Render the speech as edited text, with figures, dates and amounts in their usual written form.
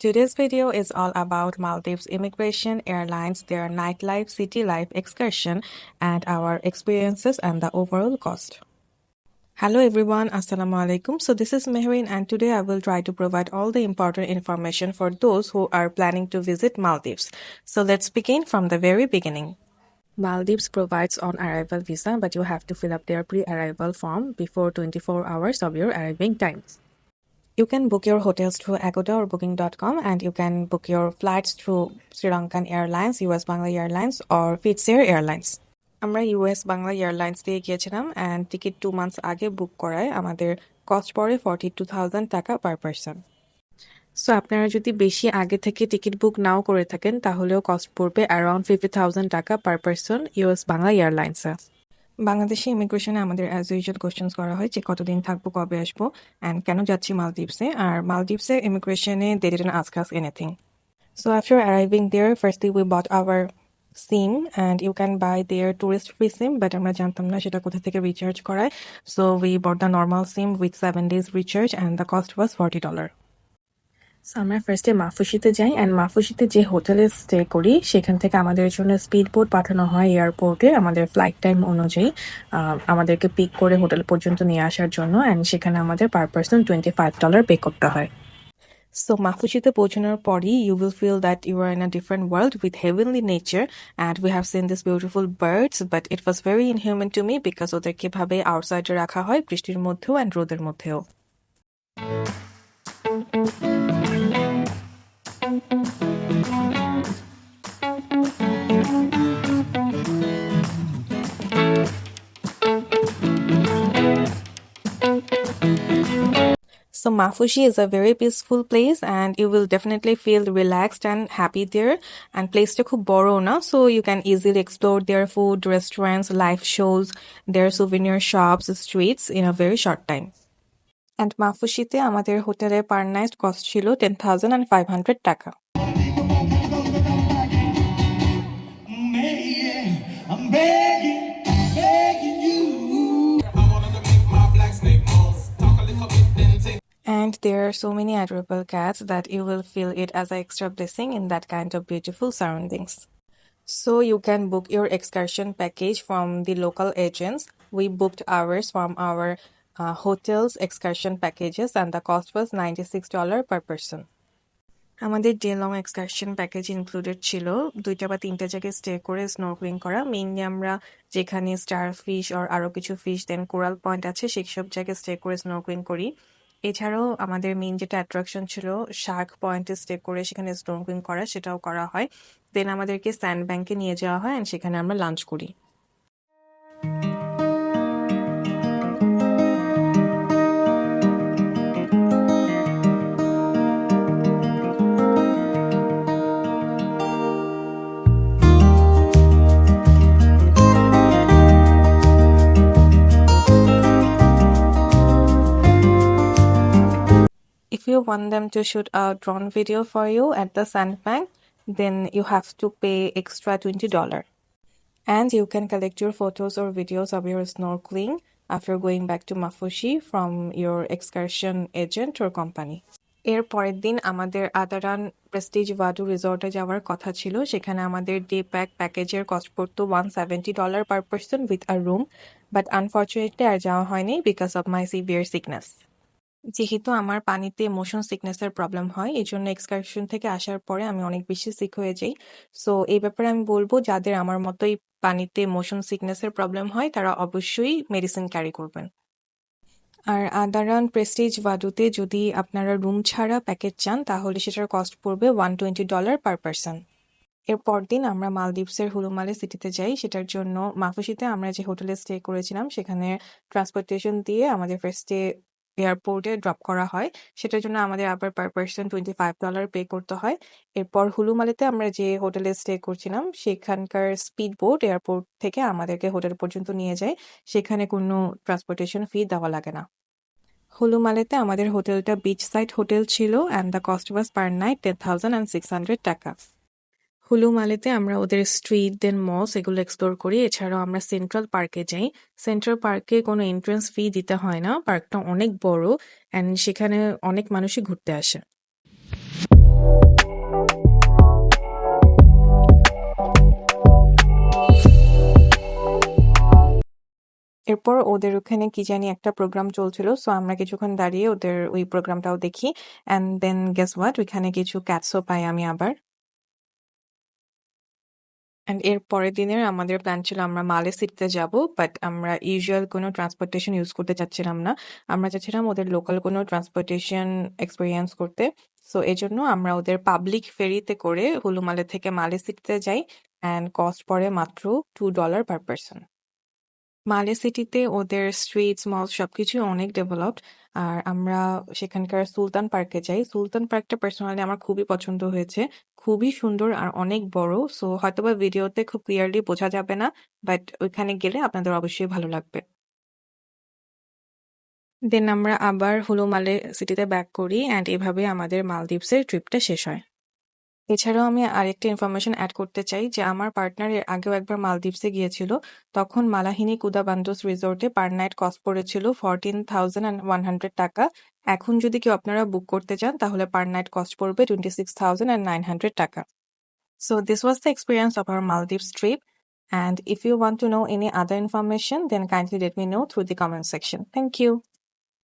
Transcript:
Today's video is all about Maldives immigration, airlines, their nightlife, city life excursion, and our experiences and the overall cost. Hello everyone, Assalamu alaikum. So this is Mehreen and today I will try to provide all the important information for those who are planning to visit Maldives. So let's begin from the very beginning. Maldives provides on-arrival visa, but you have to fill up their pre-arrival form before 24 hours of your arriving times. You can book your hotels through Agoda or Booking.com, and you can book your flights through Sri Lankan Airlines, US Bangla Airlines, or Fitzair Airlines. আমরা US Bangla airlines দিয়ে গিয়েছিলাম and ticket 2 months আগে বুক করায় আমাদের cost পড়ে 42,000 টাকা per person. So আপনারা যদি বেশি আগে থেকে টিকিট বুক নাও করে থাকেন তাহলেও কস্ট পড়বে অ্যারাউন্ড 50,000 টাকা পার পারসন US বাংলা এয়ারলাইন্সে। বাংলাদেশে ইমিগ্রেশনে আমাদের অ্যাজ ইউজুয়াল কোশ্চেন্স করা হয় যে কতদিন থাকবো, কবে আসবো, অ্যান্ড কেন যাচ্ছি মালদ্বীপসে। আর মালদ্বীপসে ইমিগ্রেশনে they didn't ask us anything. So after arriving there, firstly we bought our SIM and you can buy their tourist free SIM, but আমরা জানতাম না সেটা কোথা থেকে রিচার্জ করায়। So we bought the normal SIM with 7 days recharge and the cost was $40. So আমরা ফার্স্টে মাফুসিতে যাই অ্যান্ড মাফুসিতে যে হোটেলে স্টে করি সেখান থেকে আমাদের জন্য স্পিড বোট পাঠানো হয় এয়ারপোর্টে আমাদের ফ্লাইট টাইম অনুযায়ী আমাদেরকে পিক করে হোটেল পর্যন্ত নিয়ে আসার জন্য, অ্যান্ড সেখানে আমাদের পার পারসন $25 পে করতে হয়। So মাফুসিতে পৌঁছানোর পরই you will feel that you are in a different world with heavenly nature and we have seen these beautiful birds, but it was very inhuman to me because ওদেরকে ভাবে আউটসাইডে রাখা হয় বৃষ্টির মধ্যেও অ্যান্ড রোদের মধ্যেও। So Mafushi is a very peaceful place and you will definitely feel relaxed and happy there, and place ta khub boro na, so you can easily explore their food, restaurants, live shows, their souvenir shops, streets in a very short time. And Mafushi te amader hotel per night cost chilo 10,500 টাকা। I'm begging you. And there are so many adorable cats that you will feel it as an extra blessing in that kind of beautiful surroundings. So you can book your excursion package from the local agents. We booked ours from our hotels excursion packages and the cost was $96 per person. আমাদের day long excursion package included ছিল 2টা বা 3টা জায়গায় stay করে snorkelling করা। Mainly আমরা যেখানে স্টার ফিশ আর আরও কিছু ফিশ দেন কোরাল পয়েন্ট আছে সেই সব জায়গায় স্টে করে স্নোরকেলিং করি। এছাড়াও আমাদের মেইন যেটা অ্যাট্রাকশন ছিল শার্ক পয়েন্টে স্টে করে সেখানে স্নোরকেলিং করা, সেটাও করা হয়। দেন আমাদেরকে স্যান্ড ব্যাংকে নিয়ে যাওয়া হয় অ্যান্ড সেখানে আমরা লাঞ্চ করি। If you want them to shoot a drone video for you at the sandbank, then you have to pay extra $20. And you can collect your photos or videos of your snorkeling after going back to Mafushi from your excursion agent or company. এর পরের দিন আমাদের আদারান Prestige ভাডু রিসর্টে যাওয়ার কথা ছিল। সেখানে আমাদের ডে প্যাকেজের কস্ট পড়তো $170 per person with a room, but unfortunately আর যাওয়া হয়নি because of my severe sickness. যেহেতু আমার পানিতে মোশন সিকনেসের প্রবলেম হয় এই জন্য এক্সকারশন থেকে আসার পরে আমি অনেক বেশি সিক হয়ে যাই। সো এই ব্যাপারে আমি বলবো যাদের আমার মতোই পানিতে মোশন সিকনেসের প্রবলেম হয় তারা অবশ্যই মেডিসিন ক্যারি করবেন। আর আদারান প্রেস্টিজ ভাডুতে যদি আপনারা রুম ছাড়া প্যাকেজ চান তাহলে সেটার কস্ট পড়বে $120 পার পারসন। এর পরদিন আমরা মালদ্বীপসের হুলুমালে সিটিতে যাই। সেটার জন্য মাফুসিতে আমরা যে হোটেলে স্টে করেছিলাম সেখানে ট্রান্সপোর্টেশন দিয়ে আমাদের ফার্স্টে এয়ারপোর্টে ড্রপ করা হয়। সেটার জন্য আমাদের আবার পার পারসন $25 পে করতে হয়। এরপর হুলুমালেতে আমরা যে হোটেলে স্টে করছিলাম সেখানকার স্পিড বোট এয়ারপোর্ট থেকে আমাদেরকে হোটেল পর্যন্ত নিয়ে যায়, সেখানে কোনো ট্রান্সপোর্টেশন ফি দেওয়া লাগে না। হুলুমালেতে আমাদের হোটেলটা বিচ সাইড হোটেল ছিল and the cost was per night 10,600 টাকা। হুলু মালেতে আমরা ওদের স্ট্রিট দেন মলস এগুলো এক্সপ্লোর করি। এছাড়াও আমরা সেন্ট্রাল পার্কে যাই। সেন্ট্রাল পার্কে কোনো এন্ট্রান্স ফি দিতে হয় না। পার্কটা অনেক বড় অ্যান্ড সেখানে অনেক মানুষই ঘুরতে আসে। এরপর ওদের ওখানে কি জানি একটা প্রোগ্রাম চলছিল। সো আমরা কিছুক্ষণ দাঁড়িয়ে ওদের ওই প্রোগ্রামটাও দেখি। And then guess what? ওইখানে কিছু ক্যাটসও পাই আমি আবার। অ্যান্ড এর পরের দিনের আমাদের প্ল্যান ছিল আমরা মালে সিটিতে যাব, বাট আমরা ইউজুয়াল কোনো ট্রান্সপোর্টেশন ইউজ করতে চাচ্ছিলাম না। আমরা চাচ্ছিলাম ওদের লোকাল কোনো ট্রান্সপোর্টেশন এক্সপেরিয়েন্স করতে। সো এজন্য আমরা ওদের পাবলিক ফেরিতে করে হুলু মালে থেকে মালে সিটিতে যাই। অ্যান্ড কস্ট পড়ে মাত্র $2 পার পারসন। মালে সিটিতে ওদের স্ট্রিটস, মল সবকিছুই অনেক ডেভেলপড। আর আমরা সেখানকার সুলতান পার্কে যাই। সুলতান পার্কটা পার্সোনালি আমার খুবই পছন্দ হয়েছে। খুবই সুন্দর আর অনেক বড়। সো হয়তোবা ভিডিওতে খুব ক্লিয়ারলি বোঝা যাবে না, বাট ওইখানে গেলে আপনাদের অবশ্যই ভালো লাগবে। দেন আমরা আবার হুলু মালে সিটিতে ব্যাক করি অ্যান্ড এভাবে আমাদের মালদ্বীপসের ট্রিপটা শেষ হয়। এছাড়াও আমি আরেকটা ইনফরমেশন অ্যাড করতে চাই যে আমার পার্টনার এর আগেও একবার মালদ্বীপসে গিয়েছিল। তখন মালাহিনি কুদাবান্দোস রিসোর্টে পার নাইট কস্ট পড়েছিল $14,100 টাকা। এখন যদি কেউ আপনারা বুক করতে চান তাহলে পার নাইট কস্ট পড়বে $26,900 টাকা। So this was the experience of our Maldives trip. And if you want to know any other information, then kindly let me know through the comment section. Thank you.